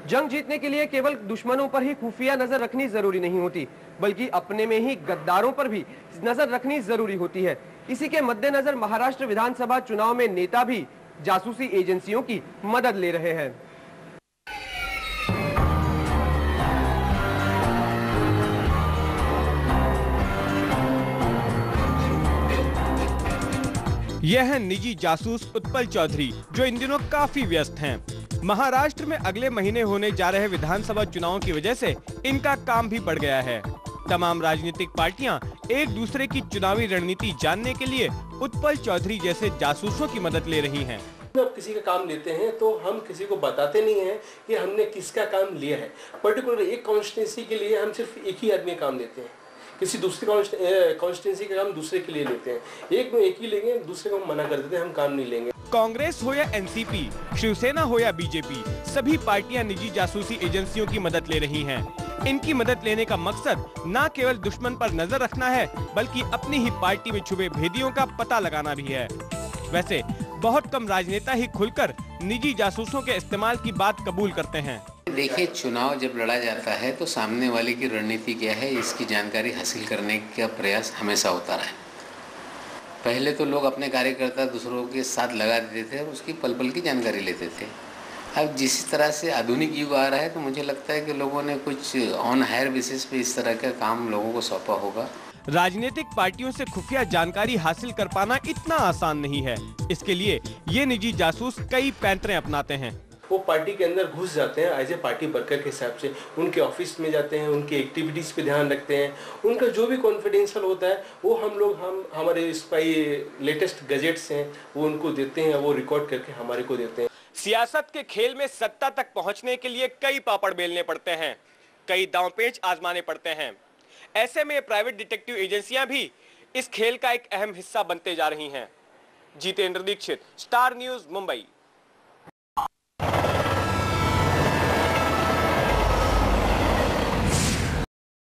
जंग जीतने के लिए केवल दुश्मनों पर ही खुफिया नजर रखनी जरूरी नहीं होती, बल्कि अपने में ही गद्दारों पर भी नजर रखनी जरूरी होती है। इसी के मद्देनजर महाराष्ट्र विधानसभा चुनाव में नेता भी जासूसी एजेंसियों की मदद ले रहे हैं। यह है निजी जासूस उत्पल चौधरी, जो इन दिनों काफी व्यस्त हैं। महाराष्ट्र में अगले महीने होने जा रहे विधानसभा चुनावों की वजह से इनका काम भी बढ़ गया है। तमाम राजनीतिक पार्टियां एक दूसरे की चुनावी रणनीति जानने के लिए उत्पल चौधरी जैसे जासूसों की मदद ले रही हैं। जब किसी का काम लेते हैं तो हम किसी को बताते नहीं हैं कि हमने किसका काम लिया है। पर्टिकुलर एक कॉन्स्टिट्यूंसी के लिए हम सिर्फ एक ही आदमी काम लेते हैं, किसी दूसरी कॉन्स्टिट्यूंसी का काम दूसरे के लिए लेते हैं। एक ही लेंगे, दूसरे को मना कर देते हैं, हम काम नहीं लेंगे। कांग्रेस हो या एनसीपी, शिवसेना हो या बीजेपी, सभी पार्टियां निजी जासूसी एजेंसियों की मदद ले रही हैं। इनकी मदद लेने का मकसद न केवल दुश्मन पर नजर रखना है, बल्कि अपनी ही पार्टी में छुपे भेदियों का पता लगाना भी है। वैसे बहुत कम राजनेता ही खुलकर निजी जासूसों के इस्तेमाल की बात कबूल करते हैं। देखिए, चुनाव जब लड़ा जाता है तो सामने वाले की रणनीति क्या है, इसकी जानकारी हासिल करने का प्रयास हमेशा होता रहा है। पहले तो लोग अपने कार्यकर्ता दूसरों के साथ लगा देते थे और उसकी पल पल की जानकारी लेते थे। अब जिस तरह से आधुनिक युग आ रहा है तो मुझे लगता है कि लोगों ने कुछ ऑन हायर बेसिस पे इस तरह का काम लोगों को सौंपा होगा। राजनीतिक पार्टियों से खुफिया जानकारी हासिल कर पाना इतना आसान नहीं है। इसके लिए ये निजी जासूस कई पैंतरे अपनाते हैं। वो पार्टी के अंदर घुस जाते हैं एज ए पार्टी वर्कर के हिसाब से, उनके ऑफिस में जाते हैं, उनकी एक्टिविटीज़ पे ध्यान रखते हैं, उनका जो भी कॉन्फिडेंशियल होता है वो हम हमारे स्पाई लेटेस्ट गैजेट्स हैं वो उनको देते हैं, वो रिकॉर्ड करके हमारे को देते हैं। सियासत के खेल में सत्ता तक पहुंचने के लिए कई पापड़ बेलने पड़ते हैं, कई दांवपेच आजमाने पड़ते हैं। ऐसे में प्राइवेट डिटेक्टिव एजेंसियां भी इस खेल का एक अहम हिस्सा बनते जा रही हैं। Jitendra Dixit, star news, Mumbai.